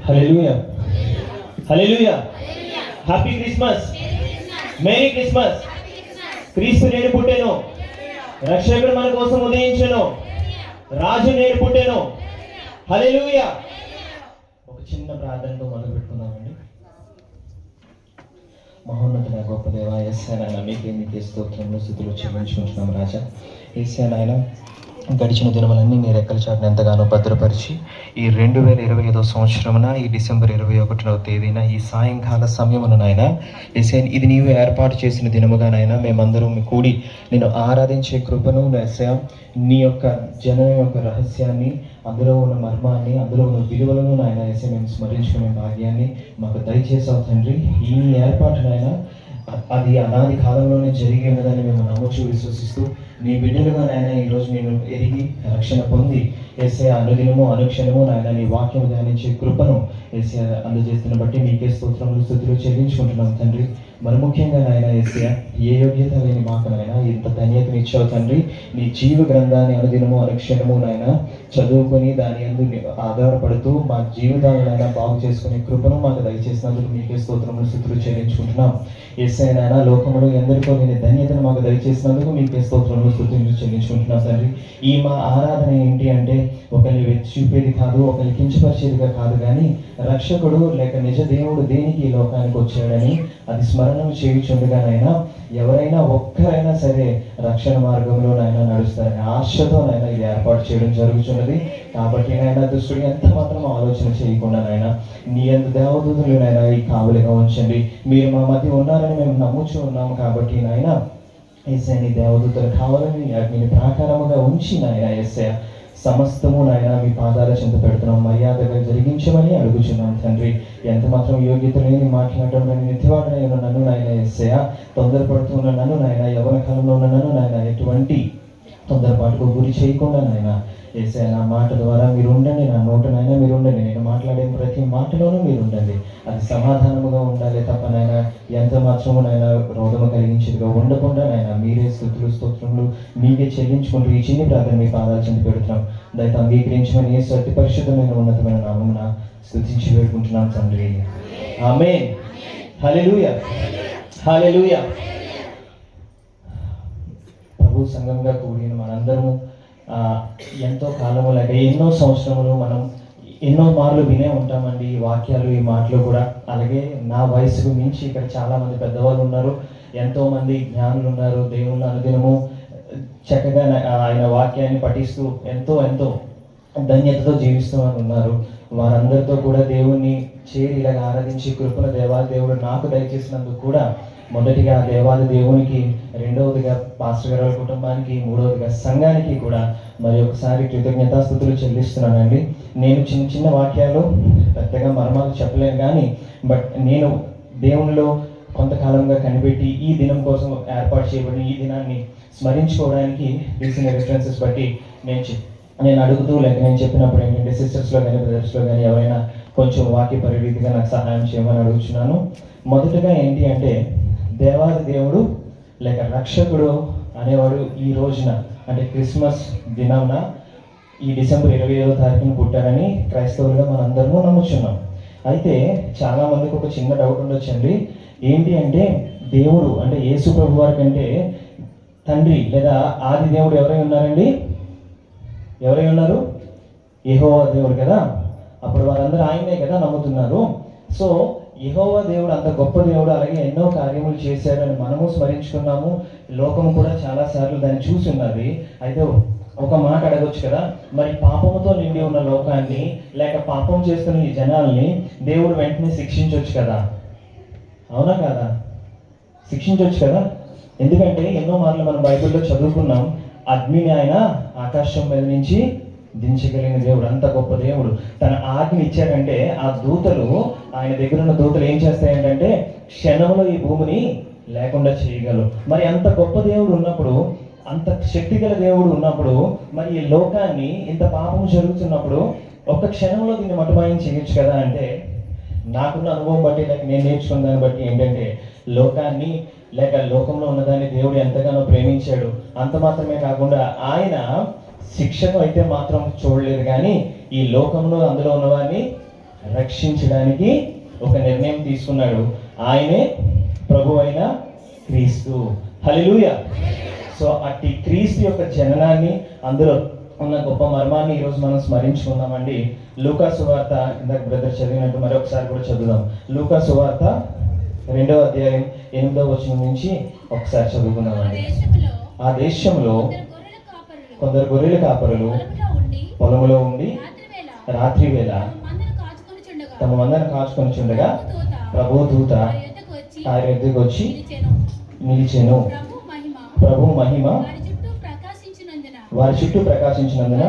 హల్లెలూయా, hallelujah. Happy Christmas, merry Christmas. క్రీస్తు నేడు పుట్టెను, రక్షకుడు మన కోసం ఉదయించెను, రాజు నేడు పుట్టెను. హల్లెలూయా. ఒక చిన్న ప్రార్థనతో మొదలు పెట్టుకుందామండి. మహోన్నతుడ గొప్ప దేవ యేసయ్య నాయన, మీకే స్తోత్రములు స్తుతులు చెల్లించుకుంటున్నాం రాజా. యేసయ్య నాయన, గడిచిన దినములన్నీ మీ రెక్కల చాటును ఎంతగానో భద్రపరిచి ఈ 2025 సంవత్సరమున ఈ డిసెంబర్ 21వ తేదీన ఈ సాయంకాల సమయమున నాయన యేసయ్య, ఇది నీవు ఏర్పాటు చేసిన దినముగా నాయన మేమందరం కూడి నేను ఆరాధించే కృపను యేసయ్య, నీ యొక్క జనం యొక్క రహస్యాన్ని, అందులో ఉన్న మర్మాన్ని, అందులో ఉన్న విలువలను నాయన యేసయ్య మేము స్మరించుకునే భాగ్యాన్ని మాకు దయచేసావు తండ్రి. ఈ ఏర్పాటు నాయన అది అనాది కాలంలోనే జరిగి ఉన్నదని మేము నమ్ముచూ విశ్వసిస్తూ నీ బిడ్డలుగా నాయన ఈరోజు నేను ఎరిగి రక్షణ పొంది యేసయ్య అనుదినము అనుక్షణము నాయన నీ వాక్యము ధ్యానించే కృపను యేసయ్య అందజేస్తున్న బట్టి మీకే స్తోత్రములు స్తుతులు చెల్లించుకుంటున్నాం తండ్రి. మరి ముఖ్యంగా నాయన యేసయ్య, ఏ యోగ్యత లేని మాకు నాయన ఇంత ధన్యతను ఇచ్చావు తండ్రి. నీ జీవ గ్రంథాన్ని అనుదినము అనుక్షణము నాయన చదువుకొని దాని యందు ఆధారపడుతూ మా జీవితాలను బాగు చేసుకునే కృపను మాకు దయచేసినందుకు మీకే స్తోత్రములు స్తుతులు చెల్లించుకుంటున్నాం. యేసయ్య నాయన, లోకములో ఎందరికో నేను ధన్యతను మాకు దయచేసినందుకు మీకే స్తోత్రములు స్తుతులు చెల్లించుకుంటున్నాం తండ్రి. ఈ మా ఆరాధన ఏంటి అంటే ఒకరిని వెచ్చి చూపేది కాదు, ఒకరిని కించపరిచేదిగా కాదు, కానీ రక్షకుడు లేక నిజ దేవుడు దేనికి ఈ లోకానికి వచ్చాడని అది స్మరణం చేయుచుండగానైనా ఎవరైనా ఒక్కరైనా సరే రక్షణ మార్గంలోనైనా నడుస్తారని ఆశతోనైనా ఇది ఏర్పాటు చేయడం జరుగుతున్నది. కాబట్టి నాయన, దుష్టుడు ఎంత మాత్రం ఆలోచన చేయకుండా నాయన నీ అంత దేవదూతులనైనా ఈ కావలిగా ఉంచండి. మీరు మా మధ్య ఉన్నారని మేము నమ్ముచూ ఉన్నాము. కాబట్టి నాయన యేసయ్య, నీ దేవదూతలు కావాలని అగ్నిని ప్రాకారముగా ఉంచి నాయన యేసయ్య సమస్తము నాయన మీ పాదాల చెంత పెడుతున్నాం. మర్యాదగా జరిగించమని అడుగుచున్నాం తండ్రి. ఎంత మాత్రం యోగ్యత లేని మాట్లాడటం నేను నిత్యవాడనై ఉన్న నన్ను నాయన యేసయ్య, తొందరపడుతున్న నన్ను నాయన, యవ్వన కాలంలో ఉన్న నన్ను నాయన ఎటువంటి తొందరపాటుకు గురి చేయకుండా నాయన యేసయ్య, నా మాట ద్వారా మీరు ఉండండి, నా నోటనైనా మీరు ఉండండి, నేను మాట్లాడే ప్రతి మాటలోనూ మీరు ఉండండి. అది సమాధానముగా ఉండాలి తప్ప నాయన ఎంత మాత్రము నాయన రోగము కలిగించేదిగా ఉండకుండా నాయన మీరే స్తుతులు స్తోత్రములు మీకే చెల్లించుకుంటూ ఈ చిన్ని ప్రార్థన మీ పాదాలు చెంది పెడుతున్నాం. దయతో అంగీకరించమని యేసు అతి పరిశుద్ధమైన ఉన్నతమైన నామమున స్తుతించి వేడుకుంటున్నాం తండ్రి. ఆమేన్. హల్లెలూయా, హల్లెలూయా. ప్రభు సంఘంగా కూడిన మనందరము ఎంతో కాలము లేక ఎన్నో సంవత్సరములు మనం ఎన్నో మార్లు వినే ఉంటామండి ఈ వాక్యాలు, ఈ మాటలు కూడా. అలాగే నా వయసుకు మించి ఇక్కడ చాలామంది పెద్దవాళ్ళు ఉన్నారు, ఎంతోమంది జ్ఞానులు ఉన్నారు, దేవుళ్ళు అనుదినము చక్కగా ఆయన వాక్యాన్ని పఠిస్తూ ఎంతో ఎంతో ధన్యతతో జీవిస్తూ ఉన్నారు. వారందరితో కూడా దేవుణ్ణి చేరి ఇలాగ ఆరాధించి కృపణ దేవాది దేవుడు నాకు దయచేసినందుకు కూడా మొదటిగా దేవాది దేవునికి, రెండవదిగా పాస్టర్ గారి కుటుంబానికి, మూడవదిగా సంఘానికి కూడా మరి ఒకసారి కృతజ్ఞతాస్తుతులు చెల్లిస్తున్నానండి. నేను చిన్న చిన్న వాక్యాలు పెద్దగా మర్మాలు చెప్పలేను, కానీ నేను దేవునిలో కొంతకాలంగా కనిపెట్టి ఈ దినం కోసం ఏర్పాటు చేయబడిన ఈ దినాన్ని స్మరించుకోవడానికి తీసిన రిఫరెన్సెస్ బట్టి నేను అడుగుతూ లేక నేను చెప్పినప్పుడు ఏంటంటే సిస్టర్స్లో కానీ బ్రదర్స్లో కానీ ఎవరైనా కొంచెం వాక్య పరిరీతిగా నాకు సహాయం చేయమని అడుగుతున్నాను. మొదటగా ఏంటి అంటే, దేవాది దేవుడు లేక రక్షకుడు అనేవాడు ఈ రోజున అంటే క్రిస్మస్ దినాన ఈ డిసెంబర్ 25వ తారీఖున పుట్టారని క్రైస్తవులుగా మనందరము నమ్ముచున్నాం. అయితే చాలామందికి ఒక చిన్న డౌట్ ఉండొచ్చండి. ఏంటి అంటే, దేవుడు అంటే యేసు ప్రభు వారి కంటే తండ్రి లేదా ఆది దేవుడు ఎవరై ఉన్నారండి? ఎవరై ఉన్నారు? యెహోవా దేవుడు కదా. అప్పుడు వారందరూ ఆయనే కదా నమ్ముతున్నారు. సో యెహోవా దేవుడు అంత గొప్ప దేవుడు, అలాగే ఎన్నో కార్యములు చేశాడని మనము స్మరించుకున్నాము. లోకము కూడా చాలాసార్లు దాన్ని చూసి ఉన్నది. అయితే ఒక మాట అడగొచ్చు కదా, మరి పాపముతో నిండి ఉన్న లోకాన్ని లేక పాపం చేస్తున్న ఈ జనాల్ని దేవుడు వెంటనే శిక్షించవచ్చు కదా? అవునా కదా? శిక్షించవచ్చు కదా. ఎందుకంటే ఎన్నో మార్లు మనం బైబిల్లో చదువుకున్నాం, అగ్నిని ఆయన ఆకాశం మీద నుంచి దించగలిగిన దేవుడు, అంత గొప్ప దేవుడు. తన ఆజ్ఞ ఇచ్చాడంటే ఆ దూతలు, ఆయన దగ్గర ఉన్న దూతలు ఏం చేస్తాయంటే క్షణంలో ఈ భూమిని లేకుండా చేయగలరు. మరి అంత గొప్ప దేవుడు ఉన్నప్పుడు, అంత శక్తి గల దేవుడు ఉన్నప్పుడు, మరి ఈ లోకాన్ని ఇంత పాపం జరుగుతున్నప్పుడు ఒక్క క్షణంలో దీన్ని మటుమాయం చేయొచ్చు కదా అంటే, నాకున్న అనుభవం బట్టి లేక నేను నేర్చుకున్న దాన్ని బట్టి ఏంటంటే, లోకాన్ని లేక లోకంలో ఉన్నదాన్ని దేవుడు ఎంతగానో ప్రేమించాడు. అంత మాత్రమే కాకుండా ఆయన శిక్షను అయితే మాత్రం చూడలేదు, కానీ ఈ లోకంలో అందులో ఉన్నవాడిని రక్షించడానికి ఒక నిర్ణయం తీసుకున్నాడు. ఆయనే ప్రభు అయిన క్రీస్తు. హల్లెలూయా. సో అట్టి క్రీస్తు యొక్క జననాన్ని, అందులో ఉన్న గొప్ప మర్మాన్ని ఈరోజు మనం స్మరించుకుందామండి. లూకా సువార్త, ఇందాక బ్రదర్ చదివినట్టు మరొకసారి కూడా చదువుదాం. లూకా సువార్త 2వ అధ్యాయం 8వ వచనం నుంచి ఒకసారి చదువుకుందామండి. ఆ దేశంలో కొందరు గొర్రెల కాపరులు పొలములో ఉండి రాత్రి వేళ తమ మందను కాచుకొని చుండగా ప్రభు దూత ఆయన ఎద్దుకు వచ్చి నిలిచెను. ప్రభు మహిమ వారి చుట్టూ ప్రకాశించినందున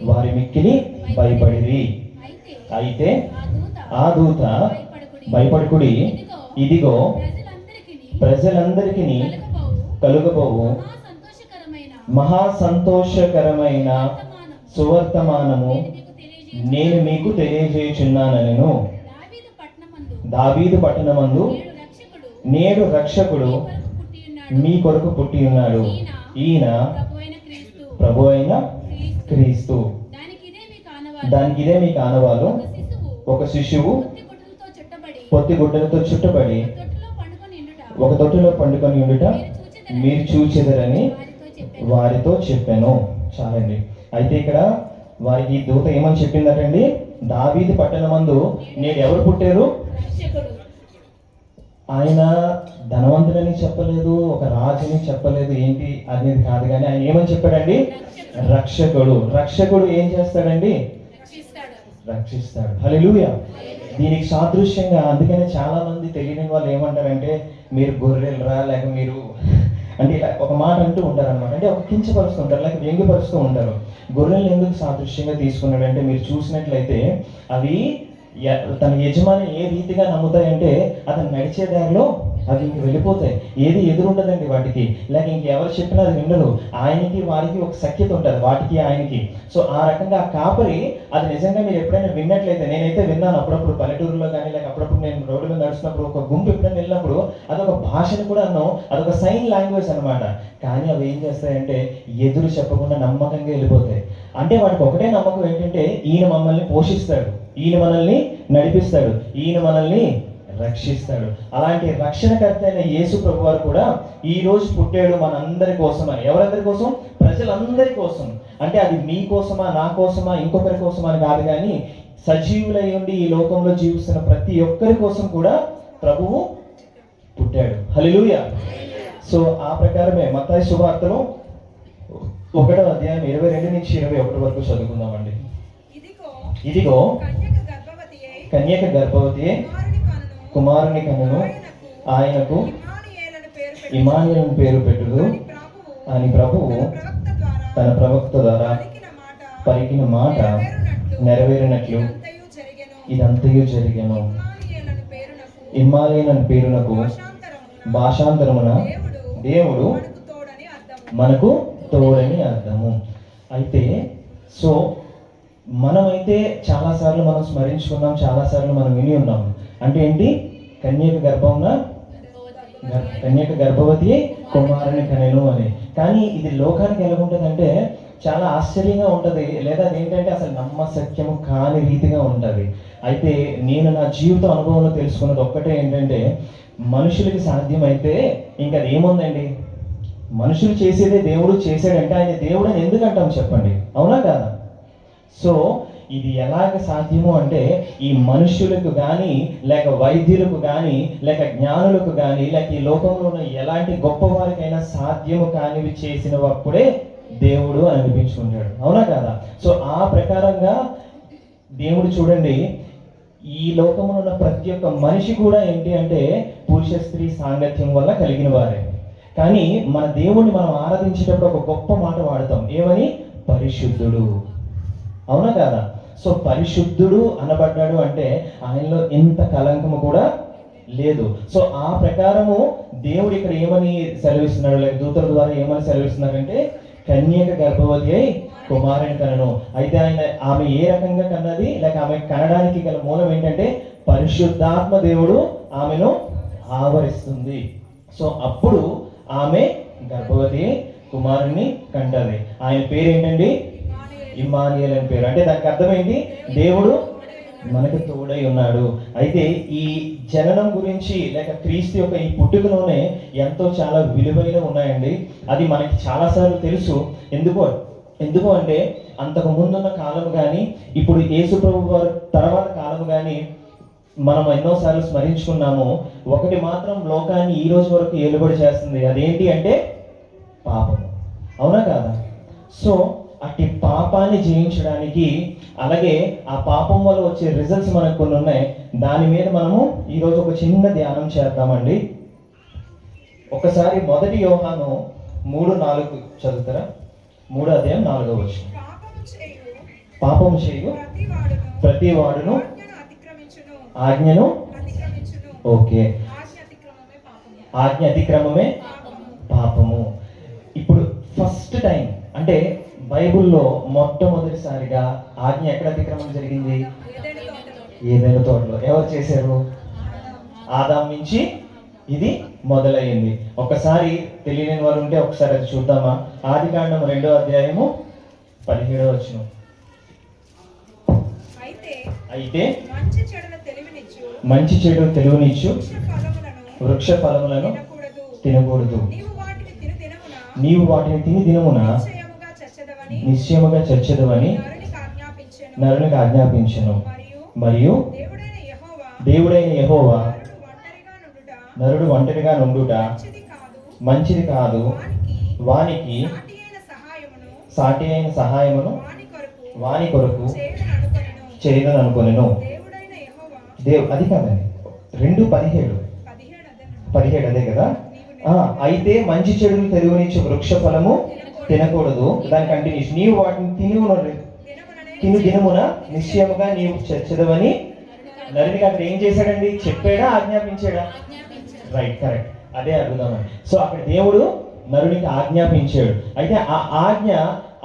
వారి మిక్కిలి భయపడిరి. అయితే ఆ దూత భయపడుకుడి, ఇదిగో ప్రజలందరికీ కలుగబోవు మహా సంతోషకరమైన సువర్తమానము నేను మీకు తెలియజేయుచున్నానెను. దావీదు పట్టణమందు నేడు రక్షకుడు మీ కొరకు పుట్టి ఉన్నాడు. ఈయన ప్రభు అయిన క్రీస్తు. దానికి ఇదే మీకు ఆనవాలు. ఒక శిశువు పొత్తి గుడ్డలతో చుట్టబడి ఒక తొట్టులో పండుకొని ఉండుట మీరు చూచెదరని వారితో చెప్పాను. చాలండి. అయితే ఇక్కడ వారికి దూత ఏమని చెప్పిందటండి? దావీదు పట్టణమందు నేడు ఎవరు పుట్టారు? ఆయన ధనవంతుడని చెప్పలేదు, ఒక రాజుని చెప్పలేదు, ఏంటి అనేది కాదు. కానీ ఆయన ఏమని చెప్పాడండి? రక్షకుడు. రక్షకుడు ఏం చేస్తాడండి? రక్షిస్తాడు. హల్లెలూయా. దీనికి సాదృశ్యంగా, అందుకనే చాలా మంది తెలియని వాళ్ళు ఏమంటారంటే మీరు గొర్రెలరా, లేక మీరు అంటే ఇలా ఒక మాట అంటూ ఉంటారు అనమాట. అంటే ఒక కించపరుస్తూ ఉంటారు, లేక వ్యంగ్యపరుస్తూ ఉంటారు. గొర్రెలు ఎందుకు సాదృశ్యంగా తీసుకున్నాడంటే, మీరు చూసినట్లయితే అవి తన యజమాని ఏ రీతిగా నమ్ముతాయంటే అతను నడిచే దారిలో అవి ఇంక వెళ్ళిపోతాయి. ఏది ఎదురుండదండి వాటికి, లేక ఇంకెవరు చెప్పినా అది వినరు. ఆయనకి వారికి ఒక సఖ్యత ఉంటుంది, వాటికి ఆయనకి. సో ఆ రకంగా కాపరి అది నిజంగా మీరు ఎప్పుడైనా విన్నట్లయితే, నేనైతే విన్నాను అప్పుడప్పుడు పల్లెటూరులో కానీ, లేక అప్పుడప్పుడు నేను రోడ్డు మీద నడుస్తున్నప్పుడు ఒక గుంపు ఎప్పుడైనా వెళ్ళినప్పుడు అదొక భాషను కూడా అన్నాం, అదొక సైన్ లాంగ్వేజ్ అనమాట. కానీ అవి ఏం చేస్తాయంటే ఎదురు చెప్పకుండా నమ్మకంగా వెళ్ళిపోతాయి. అంటే వాటికి ఒకటే నమ్మకం ఏంటంటే ఈయన మమ్మల్ని పోషిస్తాడు, ఈయన మనల్ని నడిపిస్తాడు, ఈయన మనల్ని రక్షిస్తాడు. అలాంటి రక్షణకర్త అయిన యేసు ప్రభు వారు కూడా ఈ రోజు పుట్టాడు మనందరి కోసం అని. ఎవరందరి కోసం? ప్రజలందరి కోసం. అంటే అది మీ కోసమా, నా కోసమా, ఇంకొకరి కోసమా అని కాదు, కానీ సజీవులై ఉండి ఈ లోకంలో జీవిస్తున్న ప్రతి ఒక్కరి కోసం కూడా ప్రభువు పుట్టాడు. హల్లెలూయా. సో ఆ ప్రకారమే మత్తయి సువార్తలో 1వ అధ్యాయం 22 నుంచి 21 వరకు చదువుకుందామండి. ఇదిగో కన్యక గర్భవతి కుమారుని కనును, ఆయనకు ఇమ్మానుయేలు పేరు పెట్టుదు అని ప్రభువు తన ప్రవక్త ద్వారా పలికిన మాట నెరవేరినట్లు ఇదంతయు జరిగెను. ఇమ్మానుయేలు అని పేరునకు భాషాంతరమున దేవుడు మనకు తోడని అర్థము. అయితే సో మనమైతే చాలాసార్లు మనం స్మరించుకున్నాం, చాలాసార్లు మనం విని ఉన్నాం. అంటే ఏంటి? కన్యక గర్భవతి కుమారుని కనెను అని. కానీ ఇది లోకానికి ఎలా ఉంటుందంటే చాలా ఆశ్చర్యంగా ఉంటుంది, లేదా అదేంటంటే అసలు నమ్మశక్యము కాని రీతిగా ఉంటుంది. అయితే నేను నా జీవిత అనుభవంలో తెలుసుకున్నది ఒక్కటే ఏంటంటే, మనుషులకి సాధ్యమైతే ఇంకా అది ఏముందండి? మనుషులు చేసేదే దేవుడు చేశాడంటే ఆయన దేవుడు అని ఎందుకు అంటాం చెప్పండి? అవునా కాదా? సో ఇది ఎలాగ సాధ్యము అంటే, ఈ మనుషులకు కానీ, లేక వైద్యులకు కానీ, లేక జ్ఞానులకు కానీ, లేక ఈ లోకంలో ఉన్న ఎలాంటి గొప్పవారికైనా సాధ్యము కానివి చేసినప్పుడే దేవుడు అని అనిపించుకుంటాడు. అవునా కాదా? సో ఆ ప్రకారంగా దేవుడు చూడండి, ఈ లోకంలో ఉన్న ప్రతి ఒక్క మనిషి కూడా ఏంటి అంటే పురుష స్త్రీ సాంగత్యం వల్ల కలిగిన వారే. కానీ మన దేవుణ్ణి మనం ఆరాధించేటప్పుడు ఒక గొప్ప మాట వాడతాం, ఏమని? పరిశుద్ధుడు. అవునా కాదా? సో పరిశుద్ధుడు అనబడ్డాడు అంటే ఆయనలో ఎంత కలంకము కూడా లేదు. సో ఆ ప్రకారము దేవుడు ఇక్కడ ఏమని సెలవిస్తున్నాడు, లేక దూతల ద్వారా ఏమని సెలవిస్తున్నారంటే, కన్యక గర్భవతి అయి కుమారుని కనను. అయితే ఆమె ఏ రకంగా కన్నది, లేక ఆమె కనడానికి గల మూలం ఏంటంటే పరిశుద్ధాత్మ దేవుడు ఆమెను ఆవరిస్తుంది. సో అప్పుడు ఆమె గర్భవతి కుమారుని కంటది. ఆయన పేరు ఏంటండి? ఇమ్మానుయేలు అని పేరు. అంటే దానికి అర్థమైంది దేవుడు మనకు తోడై ఉన్నాడు. అయితే ఈ జననం గురించి లేక క్రీస్తు యొక్క ఈ పుట్టుకలోనే ఎంతో చాలా విలువైన ఉన్నాయండి. అది మనకి చాలాసార్లు తెలుసు. ఎందుకు అంటే అంతకు ముందున్న కాలం కానీ ఇప్పుడు యేసు ప్రభు వారి తర్వాత కాలం కానీ మనం ఎన్నోసార్లు స్మరించుకున్నాము. ఒకటి మాత్రం లోకాన్ని ఈ రోజు వరకు ఏలుబడి చేస్తుంది. అదేంటి అంటే పాపము. అవునా కాదా? సో అట్టి పాపాన్ని జయించడానికి, అలాగే ఆ పాపం వల్ల వచ్చే రిజల్ట్స్ మనకు కొన్ని ఉన్నాయి. దాని మీద మనము ఈరోజు ఒక చిన్న ధ్యానం చేద్దామండి. ఒకసారి 1 యోహాను 3:4 చదువుతారా? 3వ అధ్యాయం 4వ వచనం. పాపము చేయు ప్రతి వాడును ఆజ్ఞను, ఓకే, ఆజ్ఞ అతిక్రమమే పాపము. ఇప్పుడు ఫస్ట్ టైం అంటే బైబుల్లో మొట్టమొదటిసారిగా ఆజ్ఞ ఎక్కడ అతిక్రమం జరిగింది? ఏదైనా తోటలో. ఎవరు చేశారు? ఆదాం నుంచి ఇది మొదలయ్యింది. ఒకసారి తెలియని వారు ఉంటే ఒకసారి అది చూద్దామా? ఆదికాండం 2వ అధ్యాయము 17వ వచనం. అయితే మంచి చెడు తెలివినిచ్చు వృక్ష ఫలములను తినకూడదు. నీవు వాటిని తిని దినమున నిశ్చయముగా చచ్చెదవని నరునికి ఆజ్ఞాపించెను. మరియు దేవుడైన యెహోవా నరుడు ఒంటరిగా నుండుట మంచిది కాదు, వానికి సాటి అయిన సహాయమును వాని కొరకు చేయను అనుకొనెను. అది కాదండి, 2:17 అదే కదా. అయితే మంచి చెడులు తెలియనిచ్చు వృక్ష ఫలము తినకూడదు. దాని కంటిన్యూషన్. నీవు వాటిని తిను దినమున నిశ్చయముగా నీవు చచ్చదవని నరునికి అక్కడ ఏం చేశాడండి? చెప్పాడా ఆజ్ఞాపించాడా? రైట్, కరెక్ట్, అదే అడుగుదామని. సో అక్కడ దేవుడు నరునికి ఆజ్ఞాపించాడు. అయితే ఆ ఆజ్ఞ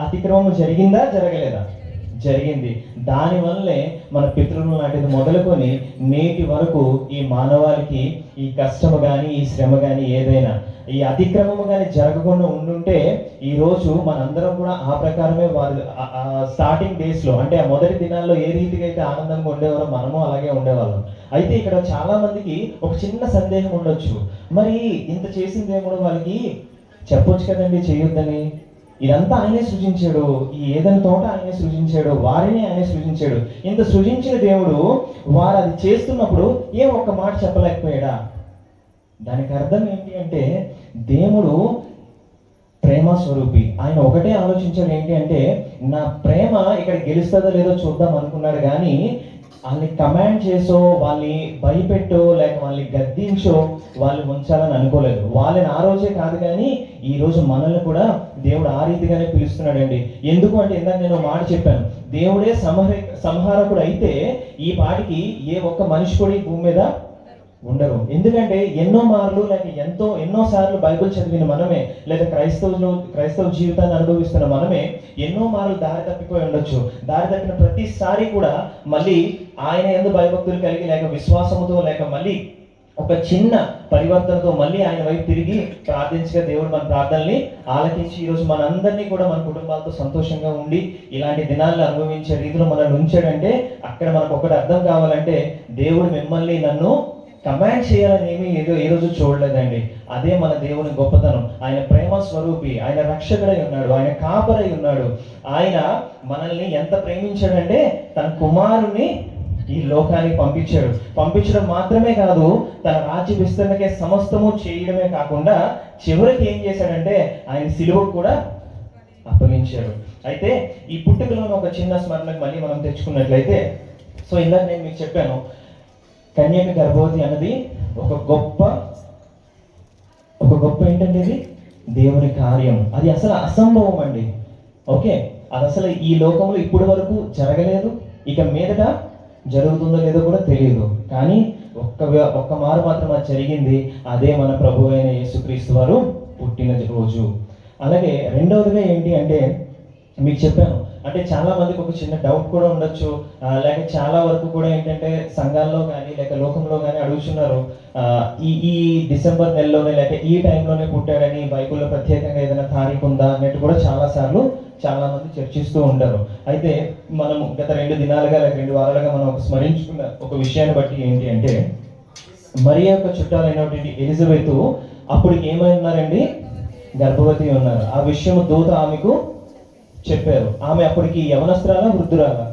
అతిక్రమం జరిగిందా జరగలేదా? జరిగింది. దానివల్లే మన పితృలు నాటిది మొదలుకొని నేటి వరకు ఈ మానవాళికి ఈ కష్టము కానీ ఈ శ్రమ కానీ ఏదైనా ఈ అతిక్రమము కానీ జరగకుండా ఉండుంటే ఈరోజు మనందరం కూడా ఆ ప్రకారమే వారు స్టార్టింగ్ డేస్లో అంటే ఆ మొదటి దినాల్లో ఏ రీతిగా అయితే ఆనందంగా ఉండేవారో మనము అలాగే ఉండేవాళ్ళం. అయితే ఇక్కడ చాలా మందికి ఒక చిన్న సందేహం ఉండొచ్చు, మరి ఇంత చేసిన దేవుడు వాళ్ళకి చెప్పొచ్చు కదండి చేయొద్దని. ఇదంతా ఆయనే సృజించాడు, ఈ ఏదైనా తోట ఆయనే సృజించాడు, వారిని ఆయనే సృజించాడు. ఇంత సృజించిన దేవుడు వారు అది చేస్తున్నప్పుడు ఒక్క మాట చెప్పలేకపోయాడా? దానికి అర్థం ఏంటి అంటే దేవుడు ప్రేమ స్వరూపి. ఆయన ఒకటే ఆలోచించాడు, ఏంటి అంటే నా ప్రేమ ఇక్కడ గెలుస్తుందో లేదో చూద్దాం అనుకున్నాడు. కానీ వాళ్ళని కమాండ్ చేసో వాళ్ళని భయపెట్టో లేక వాళ్ళని గద్దించో వాళ్ళని ఉంచాలని అనుకోలేదు. వాళ్ళని ఆ రోజే కాదు కానీ ఈ రోజు మనల్ని కూడా దేవుడు ఆ రీతిగానే పిలుస్తున్నాడండి. ఎందుకు అంటే ఇందాక నేను మాట చెప్పాను, దేవుడే సంహారకుడు అయితే ఈ పాటికి ఏ ఒక్క మనిషి కూడా ఈ భూమి మీద ఉండరు. ఎందుకంటే ఎన్నో మార్లు లేక ఎన్నోసార్లు బైబిల్ చదివిన మనమే లేక క్రైస్తవ జీవితాన్ని అనుభవిస్తున్న మనమే ఎన్నో మార్లు దారి తప్పిపోయి ఉండొచ్చు. దారి తప్పిన ప్రతిసారి కూడా మళ్ళీ ఆయన యందు భయభక్తులు కలిగి లేక విశ్వాసముతో లేక మళ్ళీ ఒక చిన్న పరివర్తనతో మళ్ళీ ఆయన వైపు తిరిగి ప్రార్థించగా దేవుడు మన ప్రార్థనల్ని ఆలకించి ఈరోజు మనందరినీ కూడా మన కుటుంబాలతో సంతోషంగా ఉండి ఇలాంటి దినాలను అనుభవించే రీతిలో మనల్ని ఉంచాడంటే అక్కడ మనకు ఒకటి అర్థం కావాలంటే దేవుడు మిమ్మల్ని నన్ను కమాండ్ చేయాలని ఏమీ ఏ రోజు చూడలేదండి. అదే మన దేవుని గొప్పతనం. ఆయన ప్రేమ స్వరూపి, ఆయన రక్షకుడై ఉన్నాడు, ఆయన కాపరై ఉన్నాడు. ఆయన మనల్ని ఎంత ప్రేమించాడంటే తన కుమారుని ఈ లోకానికి పంపించడం మాత్రమే కాదు, తన రాజ్య విస్తరణకే సమస్తము చేయడమే కాకుండా చివరికి ఏం చేశాడంటే ఆయన సిలువకు కూడా అప్పగించాడు. అయితే ఈ పుట్టుకలోని ఒక చిన్న స్మరణకు మళ్ళీ మనం తెచ్చుకున్నట్లయితే, సో ఇందాక నేను మీకు చెప్పాను కన్యక గర్భవతి అన్నది ఒక గొప్ప ఏంటంటే ఇది దేవుని కార్యం. అది అసలు అసంభవం అండి. ఓకే, అది అసలు ఈ లోకంలో ఇప్పటి వరకు జరగలేదు, ఇక మీదట జరుగుతుందో లేదో కూడా తెలియదు. కానీ ఒక్క మారు మాత్రం అది జరిగింది. అదే మన ప్రభు అయిన యేసుక్రీస్తు వారు పుట్టిన రోజు. అలాగే రెండవదిగా ఏంటి అంటే మీకు చెప్పాను, అంటే చాలా మందికి ఒక చిన్న డౌట్ కూడా ఉండొచ్చు, లేక చాలా వరకు కూడా ఏంటంటే సంఘాల్లో కానీ లేక లోకంలో కానీ అడుగుతున్నారు, ఈ డిసెంబర్ నెలలోనే లేక ఈ టైంలోనే పుట్టాడని బైబిల్లో ప్రత్యేకంగా ఏదైనా తారీఖు ఉందా అన్నట్టు కూడా చాలా సార్లు చాలా మంది చర్చిస్తూ ఉంటారు. అయితే మనం గత 2 దినాలుగా లేక 2 వారాలుగా మనం స్మరించుకున్న ఒక విషయాన్ని బట్టి ఏంటి అంటే, మరియ యొక్క చుట్టాలైనటువంటి ఎలిజబెత్ అప్పుడు ఏమై ఉన్నారండి, గర్భవతి ఉన్నారు. ఆ విషయం దూత ఆమెకు చెప్పారు. ఆమె అప్పటికి యవనస్త్రాలా, వృద్ధురాలు.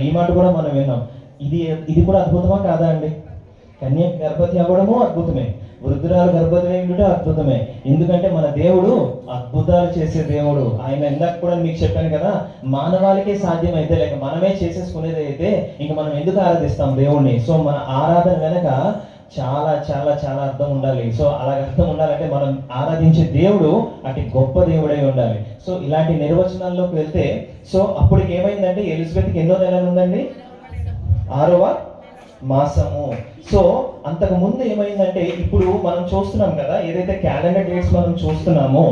ఈ మాట కూడా మనం విన్నాం. ఇది ఇది కూడా అద్భుతమా కాదా అండి? కన్య గర్భవతి అవ్వడము అద్భుతమే, వృద్ధురాలు గర్భవతి అయ్యుంటే అద్భుతమే. ఎందుకంటే మన దేవుడు అద్భుతాలు చేసే దేవుడు. ఆయన ఇందాక కూడా మీకు చెప్పాను కదా, మానవాళికే సాధ్యం అయితే లేక మనమే చేసేసుకునేది అయితే ఇంక మనం ఎందుకు ఆరాధిస్తాం దేవుణ్ణి? సో మన ఆరాధన వెనక చాలా చాలా చాలా అర్థం ఉండాలి. సో అలాగ అర్థం ఉండాలంటే మనం ఆరాధించే దేవుడు అటు గొప్ప దేవుడై ఉండాలి. సో ఇలాంటి నిర్వచనాల్లోకి వెళ్తే, సో అప్పటికి ఏమైందంటే ఎలిజబెత్కి ఎన్నో నెలలు ఉందండి, 6వ మాసము. సో అంతకు ముందు ఏమైందంటే, ఇప్పుడు మనం చూస్తున్నాం కదా, ఏదైతే క్యాలెండర్ డేట్స్ మనం చూస్తున్నామో,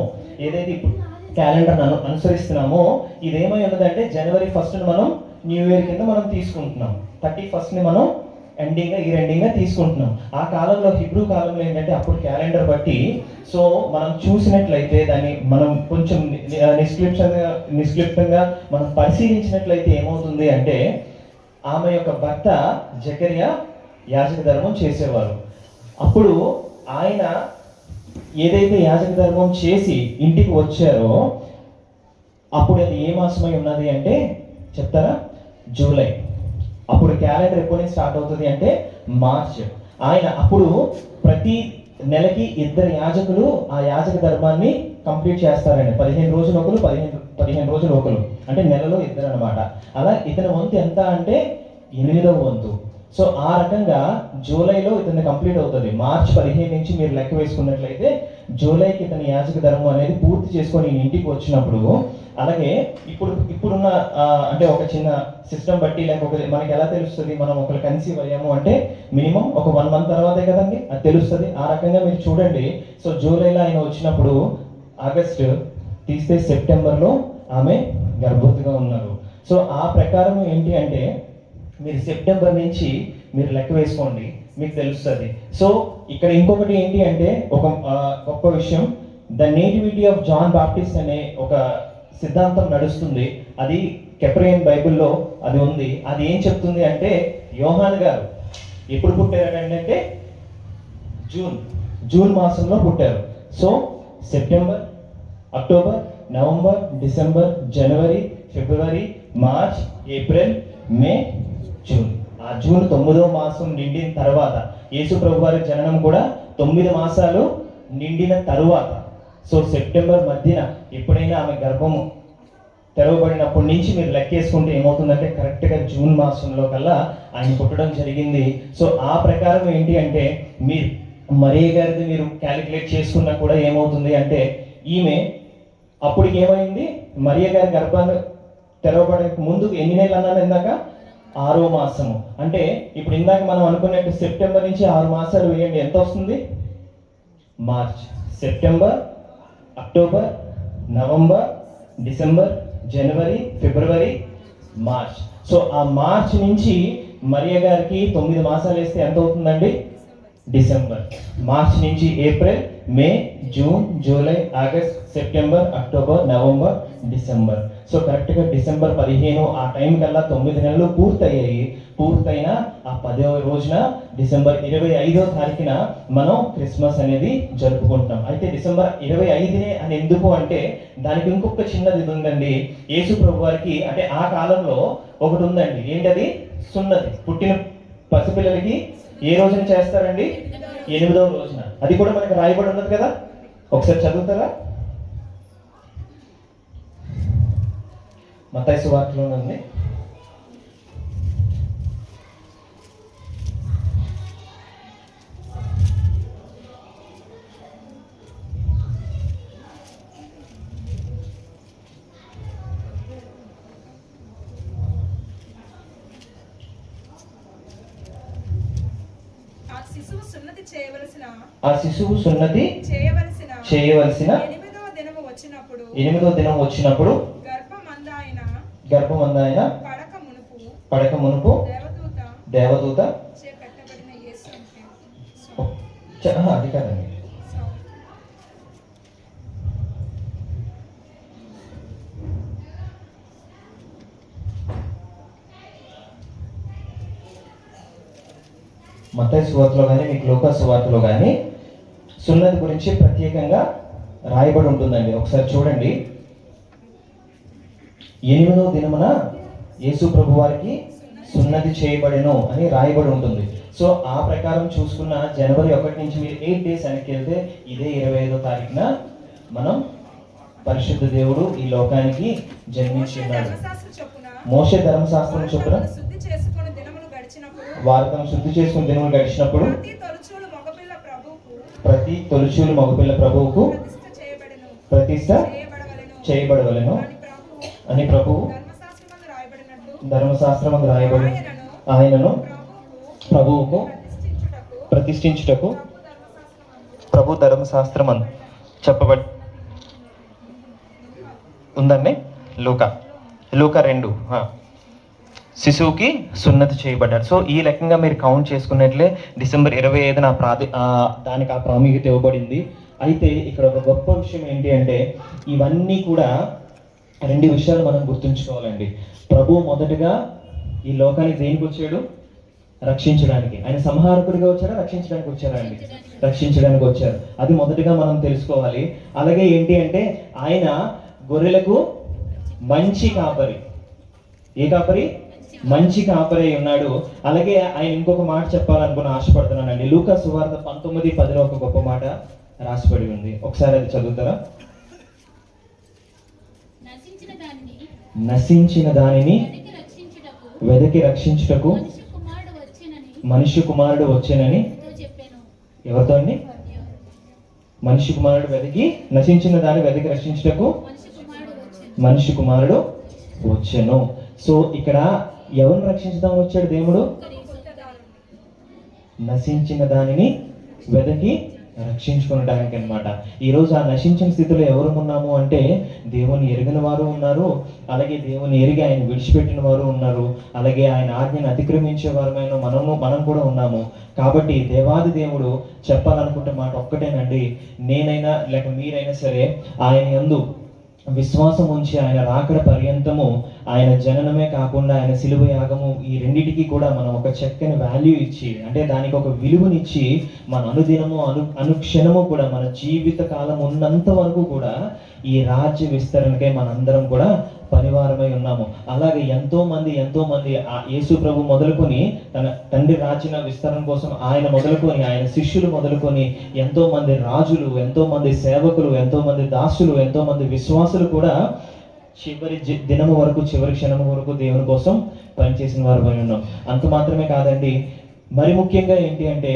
ఏదైతే ఇప్పుడు క్యాలెండర్ అనుసరిస్తున్నామో, ఇదేమై ఉన్నదంటే జనవరి 1 మనం న్యూ ఇయర్ కింద మనం తీసుకుంటున్నాం. 31 మనం ఎండింగ్గా తీసుకుంటున్నాం. ఆ కాలంలో హిబ్రూ కాలంలో ఏంటంటే అప్పుడు క్యాలెండర్ బట్టి, సో మనం చూసినట్లయితే దాన్ని మనం కొంచెం నిష్క్లిప్తంగా మనం పరిశీలించినట్లయితే ఏమవుతుంది అంటే, ఆమె యొక్క భర్త జకరియా యాజక ధర్మం చేసేవారు. అప్పుడు ఆయన ఏదైతే యాజక ధర్మం చేసి ఇంటికి వచ్చారో అప్పుడు అది ఏ మాసమై ఉన్నది అంటే చెప్తారా? జూలై. అప్పుడు క్యాలెండర్ ఎప్పటి నుంచి స్టార్ట్ అవుతుంది అంటే మార్చ్. ఆయన అప్పుడు ప్రతి నెలకి 2 యాజకులు ఆ యాజక ధర్మాన్ని కంప్లీట్ చేస్తారండి. 15 రోజులు ఒకరు, 15 రోజులు ఒకరు, అంటే నెలలో 2 అనమాట. అలా ఇతని వంతు ఎంత అంటే 8వ వంతు. సో ఆ రకంగా జూలైలో ఇతన్ని కంప్లీట్ అవుతుంది. మార్చ్ 15 నుంచి మీరు లెక్క వేసుకున్నట్లయితే జూలైకి ఇతని యాజక ధర్మం అనేది పూర్తి చేసుకొని ఇంటికి వచ్చినప్పుడు, అలాగే ఇప్పుడున్న అంటే ఒక చిన్న సిస్టమ్ బట్టి లేకపోతే మనకి ఎలా తెలుస్తుంది మనం ఒకరు కన్సీవ్ అయ్యాము అంటే మినిమం ఒక 1 మంత్ తర్వాతే కదండి అది తెలుస్తుంది. ఆ రకంగా మీరు చూడండి. సో జూలైలో ఆయన వచ్చినప్పుడు ఆగస్టు తీస్తే సెప్టెంబర్లో ఆమె గర్భవతిగా ఉన్నారు. సో ఆ ప్రకారం ఏంటి అంటే మీరు సెప్టెంబర్ నుంచి మీరు లెక్క వేసుకోండి, మీకు తెలుస్తుంది. సో ఇక్కడ ఇంకొకటి ఏంటి అంటే ఒక గొప్ప విషయం, the nativity of John Baptist అనే ఒక సిద్ధాంతం నడుస్తుంది. అది కెప్రియన్ బైబిల్లో అది ఉంది. అది ఏం చెప్తుంది అంటే, యోహాన్ గారు ఎప్పుడు పుట్టారంటే జూన్ మాసంలో పుట్టారు. So September, October, November, December, జనవరి, ఫిబ్రవరి, మార్చ్, ఏప్రిల్, మే, జూన్. ఆ జూన్ 9వ మాసం నిండిన తర్వాత, యేసు ప్రభు వారి జననం కూడా 9 మాసాలు నిండిన తరువాత, సో సెప్టెంబర్ మధ్యన ఎప్పుడైనా ఆమె గర్భం తెరవబడినప్పటి నుంచి మీరు లెక్కేసుకుంటే ఏమవుతుందంటే కరెక్ట్గా జూన్ మాసంలో కల్లా ఆయన పుట్టడం జరిగింది. సో ఆ ప్రకారం ఏంటి అంటే మీరు మరియ గారిది మీరు క్యాలిక్యులేట్ చేసుకున్నా కూడా ఏమవుతుంది అంటే, ఈమె అప్పటికి ఏమైంది, మరియ గారి గర్భాన్ని తెరవబడక ముందు ఎన్ని నెలలు అన్నాను ఇందాక? 6వ మాసము. అంటే ఇప్పుడు ఇందాక మనం అనుకున్నట్టు సెప్టెంబర్ నుంచి 6 మాసాలు వేయండి, ఎంత వస్తుంది? March, September, October, November, December, జనవరి, ఫిబ్రవరి, మార్చ్. సో ఆ మార్చ్ నుంచి మరియ గారికి 9 మాసాలు వేస్తే ఎంత అవుతుందండి? డిసెంబర్. మార్చ్ నుంచి April, May, June, July, August, September, October, November, December. So కరెక్ట్గా డిసెంబర్ 15 ఆ టైం కల్లా 9 నెలలు పూర్తయ్యాయి. పూర్తయిన ఆ 10వ రోజున డిసెంబర్ 25వ తారీఖున మనం క్రిస్మస్ అనేది జరుపుకుంటాం. అయితే డిసెంబర్ 25నే అని ఎందుకు అంటే దానికి ఇంకొక చిన్నది ఇది ఉందండి. యేసు ప్రభు వారికి అంటే ఆ కాలంలో ఒకటి ఉందండి. ఏంటది? సున్నతి. పుట్టిన పసిపిల్లలకి ఏ రోజున చేస్తారండి? 8వ రోజున. అది కూడా మనకి రాయబడి ఉన్నది కదా, ఒకసారి చదువుతారా? మత్తయి సువార్తలో ఉంది. ఆ శిశువు సున్నతి చేయవలసిన 8వ దినం వచ్చినప్పుడు గర్భమందాయన పడక మునుపు దేవదూత అది కాదండి, మత్తయి సువార్తలో కానీ మీకు లూకా సువార్తలో కానీ సున్నతి గురించి ప్రత్యేకంగా రాయబడి ఉంటుందండి. ఒకసారి చూడండి. 8వ దినమున యేసు ప్రభు వారికి సున్నతి చేయబడెను అని రాయబడి ఉంటుంది. సో ఆ ప్రకారం చూసుకున్న జనవరి 1 నుంచి మీరు 8 డేస్ వెనక్కి వెళ్తే ఇదే 25వ తారీఖున మనం పరిశుద్ధ దేవుడు ఈ లోకానికి జన్మించి ఉన్నాడు. మోషే ధర్మశాస్త్రం చొప్పున వారు తమ శుద్ధి చేసుకుని దినములు గడిచినప్పుడు ప్రతి తొలిచూలు మగపిల్ల ప్రభువుకు ప్రతిష్ట చేయబడవలెను అని ప్రభువు ధర్మశాస్త్రమందు రాయబడి ఆయనను ప్రభువుకు ప్రతిష్ఠించుటకు ప్రభు ధర్మశాస్త్రమందు చెప్పబడి ఉందండి. లూకా 2 శిశువుకి సున్నతి చేయబడ్డాడు. సో ఈ లెక్కగా మీరు కౌంట్ చేసుకున్నట్లే డిసెంబర్ 25న దానికి ఆ ప్రాముఖ్యత ఇవ్వబడింది. అయితే ఇక్కడ ఒక గొప్ప విషయం ఏంటి అంటే ఇవన్నీ కూడా 2 విషయాలు మనం గుర్తుంచుకోవాలండి. ప్రభు మొదటగా ఈ లోకానికి దేనికి వచ్చాడు? రక్షించడానికి. ఆయన సంహారకుడిగా వచ్చారా, రక్షించడానికి వచ్చారా అండి? రక్షించడానికి వచ్చారు. అది మొదటగా మనం తెలుసుకోవాలి. అలాగే ఏంటి అంటే ఆయన గొర్రెలకు మంచి కాపరి. ఏ కాపరి? మంచి కాపరి ఉన్నాడు. అలాగే ఆయన ఇంకొక మాట చెప్పాలనుకుని ఆశపడుతున్నానండి. లూకా సువార్త 19:10లో ఒక గొప్ప మాట రాసిపడి ఉంది. ఒకసారి అది చదువుతారా? నశించిన దానిని వెదకి రక్షించుటకు మనిషి కుమారుడు వచ్చెనని. ఎవరితో అండి? మనిషి కుమారుడు వెదకి నశించిన దాన్ని వెదకి రక్షించుటకు మనిషి కుమారుడు వచ్చెను. సో ఇక్కడ ఎవరిని రక్షించడం వచ్చాడు దేవుడు? నశించిన దానిని వెదకి రక్షించుకోవడానికి అన్నమాట. ఈరోజు ఆ నశించిన స్థితిలో ఎవరు ఉన్నాము అంటే దేవుని ఎరిగిన వారు ఉన్నారు, అలాగే దేవుని ఎరిగి ఆయన విడిచిపెట్టిన వారు ఉన్నారు, అలాగే ఆయన ఆజ్ఞను అతిక్రమించే వారమైన మనం కూడా ఉన్నాము. కాబట్టి దేవాది దేవుడు చెప్పాలనుకుంటే మాట ఒక్కటేనండి. నేనైనా లేక మీరైనా సరే ఆయన యందు విశ్వాసం ఉంచి ఆయన రాకడ పర్యంతము ఆయన జననమే కాకుండా ఆయన సిలువ యాగము ఈ రెండిటికి కూడా మనం ఒక చక్కని వాల్యూ ఇచ్చి, అంటే దానికి ఒక విలువనిచ్చి మన అనుదినము అనుక్షణము కూడా మన జీవిత కాలం ఉన్నంత వరకు కూడా ఈ రాజ్య విస్తరణకై మనందరం కూడా పనివారమై ఉన్నాము. అలాగే ఎంతో మంది ఆ యేసు ప్రభు మొదలుకొని తన తండ్రి రాజ్య విస్తరణ కోసం ఆయన మొదలుకొని ఆయన శిష్యులు మొదలుకొని ఎంతో మంది రాజులు, ఎంతో మంది సేవకులు, ఎంతో మంది దాసులు, ఎంతో మంది విశ్వాసులు కూడా చివరి దినము వరకు, చివరి క్షణము వరకు దేవుని కోసం పనిచేసిన వారు ఉన్నాం. అంత మాత్రమే కాదండి, మరి ముఖ్యంగా ఏంటి అంటే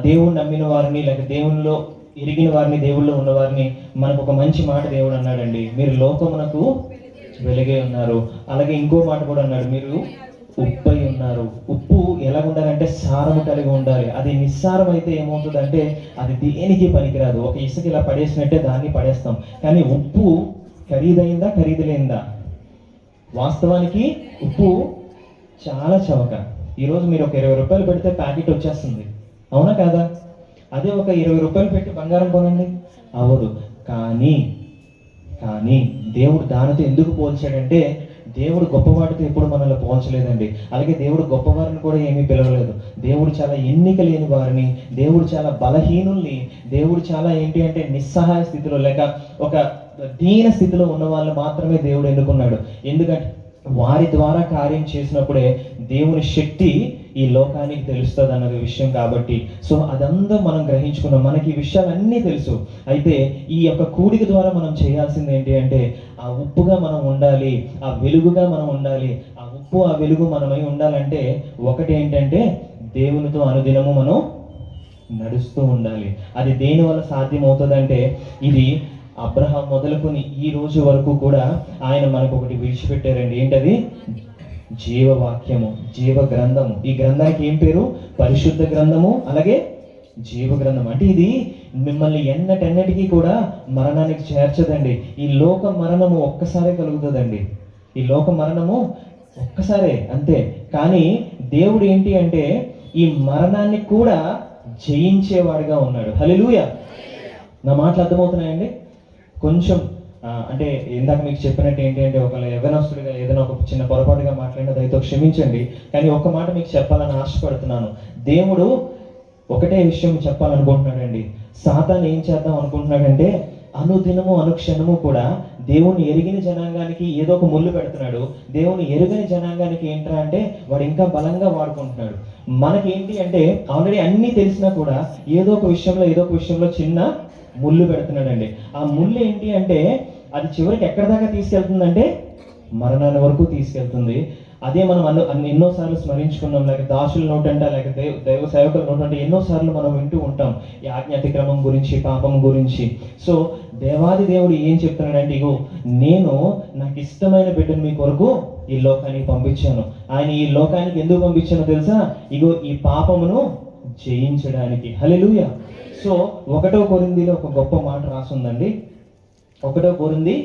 దేవుని నమ్మిన వారిని లేక దేవునిలో ఎరిగిన వారిని, దేవుళ్ళో ఉన్న వారిని మనకు ఒక మంచి మాట దేవుడు అన్నాడండి. మీరు లోకమునకు వెలుగే ఉన్నారు. అలాగే ఇంకో మాట కూడా అన్నాడు, మీరు ఉప్పు అయి ఉన్నారు. ఉప్పు ఎలా ఉండాలంటే సారము కలిగి ఉండాలి. అది నిస్సారం అయితే ఏమవుతుందంటే అది దేనికి పనికిరాదు. ఒక ఇసుక ఇలా పడేసినట్టే దాన్ని పడేస్తాం. కానీ ఉప్పు ఖరీదైందా, ఖరీదులేందా? వాస్తవానికి ఉప్పు చాలా చవక. ఈరోజు మీరు ఒక 20 రూపాయలు పెడితే ప్యాకెట్ వచ్చేస్తుంది, అవునా కాదా? అదే ఒక 20 రూపాయలు పెట్టి బంగారం కొనండి, అవ్వదు. కానీ దేవుడు దానితో ఎందుకు పోల్చాడంటే దేవుడు గొప్పవాటితో ఎప్పుడు మనల్ని పోల్చలేదండి. అలాగే దేవుడు గొప్పవారిని కూడా ఏమీ పిలవలేదు. దేవుడు చాలా ఎన్నిక లేని వారిని, దేవుడు చాలా బలహీనుల్ని, దేవుడు చాలా ఏంటి అంటే నిస్సహాయ స్థితిలో లేక ఒక దీన స్థితిలో ఉన్న వాళ్ళు మాత్రమే దేవుడు ఎన్నుకున్నాడు. ఎందుకంటే వారి ద్వారా కార్యం చేసినప్పుడే దేవుని శక్తి ఈ లోకానికి తెలుస్తుంది అన్న విషయం. కాబట్టి సో అదంతా మనం గ్రహించుకున్నాం, మనకి ఈ విషయాలన్నీ తెలుసు. అయితే ఈ యొక్క కూడిక ద్వారా మనం చేయాల్సింది ఏంటి అంటే ఆ ఉప్పుగా మనం ఉండాలి, ఆ వెలుగుగా మనం ఉండాలి. ఆ ఉప్పు ఆ వెలుగు మనమై ఉండాలంటే ఒకటి ఏంటంటే దేవునితో అనుదినము మనం నడుస్తూ ఉండాలి. అది దేని వల్ల సాధ్యమవుతుందంటే ఇది అబ్రహాం మొదలుకొని ఈ రోజు వరకు కూడా ఆయన మనకు ఒకటి విడిచిపెట్టారండి. ఏంటది? జీవవాక్యము, జీవ గ్రంథము. ఈ గ్రంథానికి ఏం పేరు? పరిశుద్ధ గ్రంథము, అలాగే జీవ గ్రంథం. అంటే ఇది మిమ్మల్ని ఎన్నటెన్నటికీ కూడా మరణానికి చేర్చదండి. ఈ లోక మరణము ఒక్కసారే కలుగుతుందండి. ఈ లోక మరణము ఒక్కసారే, అంతే. కానీ దేవుడు ఏంటి అంటే ఈ మరణాన్ని కూడా జయించేవాడిగా ఉన్నాడు. హల్లెలూయా. నా మాటలు అర్థమవుతున్నాయండి? కొంచెం అంటే ఇందాక మీకు చెప్పినట్టు ఏంటి అంటే ఒకవేళ యవ్వనస్తుడిగా ఏదైనా ఒక చిన్న పొరపాటుగా మాట్లాడిన దయతో క్షమించండి. కానీ ఒక్క మాట మీకు చెప్పాలని ఆశపడుతున్నాను. దేవుడు ఒకటే విషయం చెప్పాలనుకుంటున్నాడండి. సాతాను ఏం చేద్దాం అనుకుంటున్నాడంటే అనుదినము అనుక్షణము కూడా దేవుని ఎరిగిన జనాంగానికి ఏదో ఒక ముళ్ళు పెడుతున్నాడు. దేవుని ఎరుగని జనాంగానికి ఏంట్రా అంటే వాడు ఇంకా బలంగా వాడుకుంటున్నాడు. మనకేంటి అంటే ఆల్రెడీ అన్నీ తెలిసినా కూడా ఏదో ఒక విషయంలో చిన్న ముళ్ళు పెడుతున్నాడండి. ఆ ముళ్ళు ఏంటి అంటే అది చివరికి ఎక్కడి దాకా తీసుకెళ్తుందంటే మరణాన్ని వరకు తీసుకెళ్తుంది. అదే మనం ఎన్నోసార్లు స్మరించుకున్నాం. లేక దాసుల నోటంట, లేక దైవ సేవకుల నోటంట ఎన్నోసార్లు మనం వింటూ ఉంటాం ఈ ఆజ్ఞ అతిక్రమం గురించి, పాపం గురించి. సో దేవాది దేవుడు ఏం చెప్తున్నాడంటే, ఇగో నేను నాకు ఇష్టమైన బిడ్డను మీ కొరకు ఈ లోకానికి పంపించాను. ఆయన ఈ లోకానికి ఎందుకు పంపించానో తెలుసా? ఇగో ఈ పాపమును జయించడానికి. హల్లెలూయా. సో 1 కొరింథీలో ఒక గొప్ప మాట రాసుందండి. 1 కొరింథీ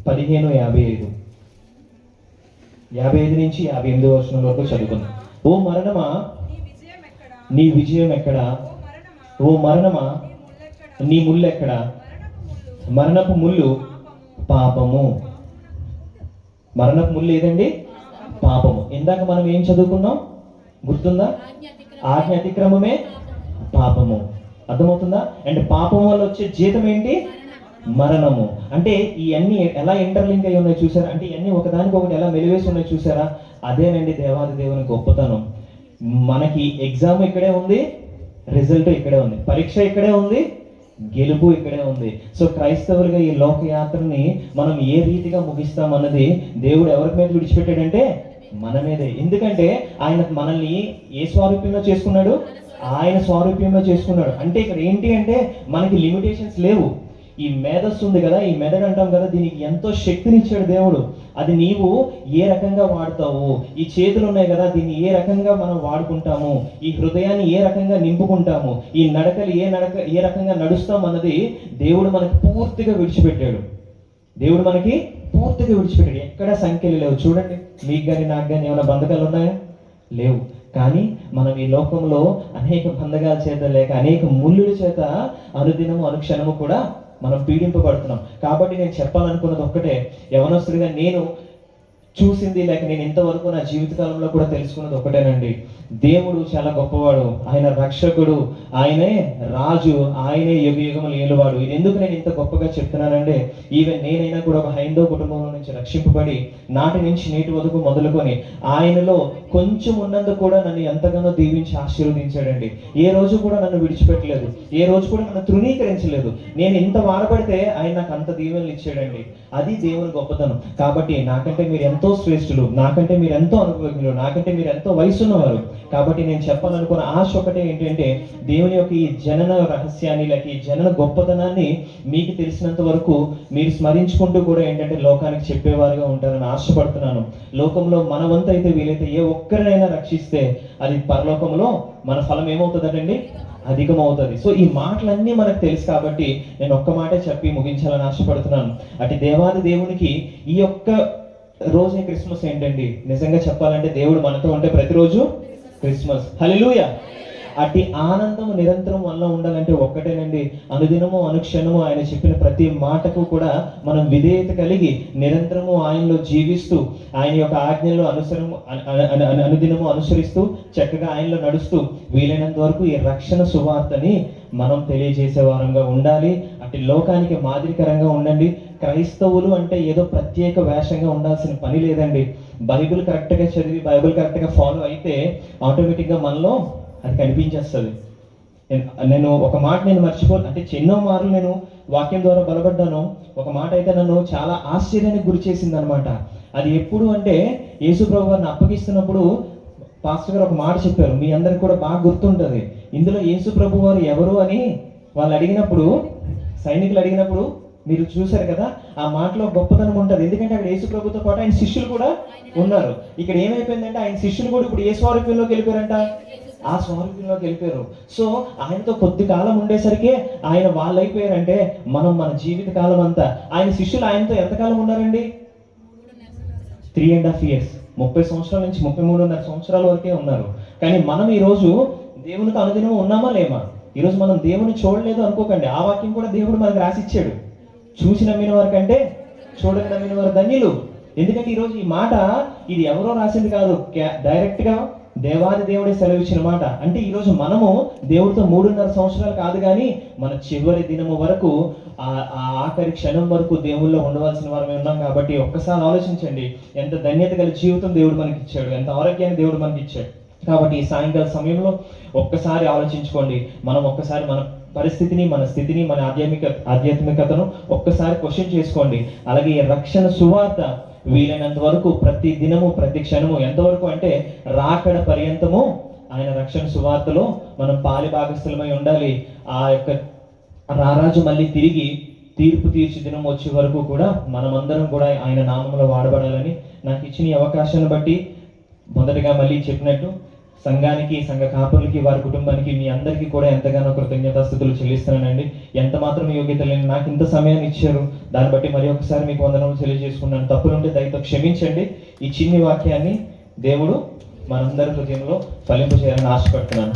15:55 నుంచి 58 వచనం వరకు చదువుకుందాం. ఓ మరణమా నీ విజయం ఎక్కడా? ఓ మరణమా నీ ముళ్ళు ఎక్కడా? మరణపు ముళ్ళు పాపము. మరణపు ముళ్ళు ఏదండి? పాపము. ఇందాక మనం ఏం చదువుకున్నాం గుర్తుందా? ఆజ్ఞ అతిక్రమమే పాపము. అర్థమవుతుందా? అండ్ పాపం వల్ల వచ్చే జీతం ఏంటి? మరణము. అంటే ఇవన్నీ ఎలా ఇంటర్లింక్ అయి ఉన్నాయి చూసారా? అంటే ఇవన్నీ ఒకదానికొకటి ఎలా మెలివేసి ఉన్నాయి చూసారా? అదేనండి దేవాది దేవుని గొప్పతనం. మనకి ఎగ్జామ్ ఇక్కడే ఉంది, రిజల్ట్ ఇక్కడే ఉంది, పరీక్ష ఇక్కడే ఉంది, గెలుపు ఇక్కడే ఉంది. సో క్రైస్తవులుగా ఈ లోకయాత్రని మనం ఏ రీతిగా ముగిస్తామన్నది దేవుడు ఎవరి మీద విడిచిపెట్టాడంటే మన మీదే. ఎందుకంటే ఆయన మనల్ని ఏ స్వారూప్యంలో చేసుకున్నాడు? ఆయన స్వారూప్యంలో చేసుకున్నాడు. అంటే ఇక్కడ ఏంటి అంటే మనకి లిమిటేషన్స్ లేవు. ఈ మేధస్సు ఉంది కదా, ఈ మెదడు అంటాం కదా, దీనికి ఎంతో శక్తినిచ్చాడు దేవుడు. అది నీవు ఏ రకంగా వాడతావు, ఈ చేతులు ఉన్నాయి కదా దీన్ని ఏ రకంగా మనం వాడుకుంటాము, ఈ హృదయాన్ని ఏ రకంగా నింపుకుంటాము, ఈ నడకలు ఏ రకంగా నడుస్తాం అన్నది దేవుడు మనకి పూర్తిగా విడిచిపెట్టాడు. దేవుడు మనకి పూర్తిగా విడిచిపెట్టాడు. ఎక్కడ సంఖ్యలు లేవు. చూడండి, మీకు కానీ నాకు కానీ ఏమైనా బంధకాలు ఉన్నాయా? లేవు. కానీ మనం ఈ లోకంలో అనేక బంధకాల చేత లేక అనేక ముళ్ళుల చేత అనుదినము అనుక్షణము కూడా మనం పీడింపబడుతున్నాం. కాబట్టి నేను చెప్పాలనుకున్నది ఒక్కటే, యవనస్తుడిగా నేను చూసింది లేక నేను ఇంతవరకు నా జీవితకాలంలో కూడా తెలుసుకున్నది ఒకటేనండి. దేవుడు చాలా గొప్పవాడు, ఆయన రక్షకుడు, ఆయనే రాజు, ఆయనే యుగ యుగములు ఏలువాడు. ఇది ఎందుకు నేను ఇంత గొప్పగా చెప్తున్నానంటే, ఈవెన్ నేనైనా కూడా ఒక హైందవ కుటుంబంలో నుంచి రక్షింపబడి నాటి నుంచి నేటి వరకు మొదలుకొని ఆయనలో కొంచెం ఉన్నందుకు కూడా నన్ను ఎంతగానో దీవించి ఆశీర్వదించాడండి. ఏ రోజు కూడా నన్ను విడిచిపెట్టలేదు, ఏ రోజు కూడా నన్ను తృణీకరించలేదు. నేను ఇంత వాడబడితే ఆయన నాకు అంత దీవెనలు ఇచ్చాడండి. అది దేవుని గొప్పతనం. కాబట్టి నాకంటే మీరు ఎంతో శ్రేష్ఠులు, నాకంటే మీరు ఎంతో అనుభవజ్ఞులు, నాకంటే మీరు ఎంతో వయసున్నవారు. కాబట్టి నేను చెప్పాలనుకున్న ఆశ ఒకటే ఏంటంటే, దేవుని యొక్క ఈ జనన రహస్యాన్ని లేక ఈ జనన గొప్పతనాన్ని మీకు తెలిసినంత వరకు మీరు స్మరించుకుంటూ కూడా ఏంటంటే లోకానికి చెప్పేవారుగా ఉంటారని ఆశపడుతున్నాను. లోకంలో మన వంతు అయితే వీలైతే ఏ ఒక్కరినైనా రక్షిస్తే అది పరలోకంలో మన ఫలం ఏమవుతుందండి? అధికమవుతుంది. సో ఈ మాటలన్నీ మనకు తెలుసు కాబట్టి నేను ఒక్క మాటే చెప్పి ముగించాలని ఆశపడుతున్నాను. అటు దేవాది దేవునికి ఈ యొక్క రోజే క్రిస్మస్ ఏంటండి? నిజంగా చెప్పాలంటే దేవుడు మనతో ఉంటే ప్రతిరోజు క్రిస్మస్. హల్లెలూయా. అట్టి ఆనందం నిరంతరం మనలో ఉండాలంటే ఒక్కటేనండి, అనుదినము అనుక్షణము ఆయన చెప్పిన ప్రతి మాటకు కూడా మనం విధేయత కలిగి నిరంతరము ఆయనలో జీవిస్తూ ఆయన యొక్క ఆజ్ఞల్లో అనుదినము అనుసరిస్తూ చక్కగా ఆయనలో నడుస్తూ వీలైనంత వరకు ఈ రక్షణ సువార్తని మనం తెలియజేసే వారంగా ఉండాలి. అటు లోకానికి మాదిరికరంగా ఉండండి. క్రైస్తవులు అంటే ఏదో ప్రత్యేక వేషంగా ఉండాల్సిన పని లేదండి. బైబిల్ కరెక్ట్గా చదివి బైబిల్ కరెక్ట్గా ఫాలో అయితే ఆటోమేటిక్గా మనలో అది కనిపించేస్తుంది. నేను ఒక మాట అంటే ఎన్నో మార్లు నేను వాక్యం ద్వారా బలపడ్డాను. ఒక మాట అయితే నన్ను చాలా ఆశ్చర్యానికి గురి చేసింది అనమాట. అది ఎప్పుడు అంటే యేసు ప్రభు వారిని అప్పగిస్తున్నప్పుడు పాస్టర్ గారు ఒక మాట చెప్పారు, మీ అందరికి కూడా బాగా గుర్తుంటుంది. ఇందులో యేసు ప్రభు వారు ఎవరు అని వాళ్ళు అడిగినప్పుడు, సైనికులు అడిగినప్పుడు మీరు చూశారు కదా, ఆ మాటలో గొప్పతనం ఉంటుంది. ఎందుకంటే అక్కడ యేసు ప్రభుతో పాటు ఆయన శిష్యులు కూడా ఉన్నారు. ఇక్కడ ఏమైపోయిందంటే ఆయన శిష్యులు కూడా ఇప్పుడు ఏ స్వారూప్యంలోకి వెళ్ళిపోయారంట? ఆ స్వారూప్యంలోకి వెళ్ళిపోయారు. సో ఆయనతో కొద్ది కాలం ఉండేసరికి ఆయన వాళ్ళు అయిపోయారంటే మనం మన జీవిత కాలం అంతా ఆయన శిష్యులు ఆయనతో ఎంతకాలం ఉన్నారండి? 3.5 years, 30 సంవత్సరాల నుంచి 33.5 సంవత్సరాల వరకే ఉన్నారు. కానీ మనం ఈరోజు దేవునితో అనుదినం ఉన్నామా లేమా? ఈరోజు మనం దేవుని చూడలేదు అనుకోకండి, ఆ వాక్యం కూడా దేవుడు మనకు రాసిచ్చాడు. చూసి నమ్మిన వారి కంటే చూడక నమ్మిన వారు ధన్యులు. ఎందుకంటే ఈరోజు ఈ మాట ఇది ఎవరో రాసింది కాదు, డైరెక్ట్గా దేవాది దేవుడే సెలవిచ్చిన మాట. అంటే ఈరోజు మనము దేవుడితో 3.5 సంవత్సరాలు కాదు కానీ మన చివరి దినము వరకు ఆ ఆఖరి క్షణం వరకు దేవుళ్ళో ఉండవలసిన వారమే ఉన్నాం. కాబట్టి ఒక్కసారి ఆలోచించండి, ఎంత ధన్యత గల జీవితం దేవుడు మనకి ఇచ్చాడు, ఎంత ఆరోగ్యాన్ని దేవుడు మనకి ఇచ్చాడు. కాబట్టి ఈ సాయంకాల సమయంలో ఒక్కసారి ఆలోచించుకోండి. మనం ఒక్కసారి మన పరిస్థితిని, మన స్థితిని, మన ఆధ్యాత్మికతను ఒక్కసారి క్వశ్చన్ చేసుకోండి. అలాగే ఈ రక్షణ సువార్త వీలైనంత వరకు ప్రతి దినము, ప్రతి క్షణము, ఎంతవరకు అంటే రాకడ పర్యంతము ఆయన రక్షణ సువార్తలో మనం పాలి భాగస్థులమై ఉండాలి. ఆ యొక్క రారాజు మళ్ళీ తిరిగి తీర్పు తీర్చి దినం వచ్చే వరకు కూడా మనమందరం కూడా ఆయన నామంలో వాడబడాలని నాకు ఇచ్చిన ఈ అవకాశాన్ని బట్టి మొదటగా మళ్ళీ చెప్పినట్టు సంఘానికి, సంఘ కాపులకి, వారి కుటుంబానికి, మీ అందరికీ కూడా ఎంతగానో కృతజ్ఞతాస్తుతులు చెల్లిస్తున్నానండి. ఎంత మాత్రం యోగ్యత లేని నాకు ఇంత సమయాన్ని ఇచ్చారు, దాన్ని బట్టి మరి ఒకసారి మీకు వందనములు తెలియజేసుకున్నాను. తప్పులుంటే దయతో క్షమించండి. ఈ చిన్ని వాక్యాన్ని దేవుడు మనందరి హృదయంలో ఫలింప చేయాలని ఆశపడుతున్నాను.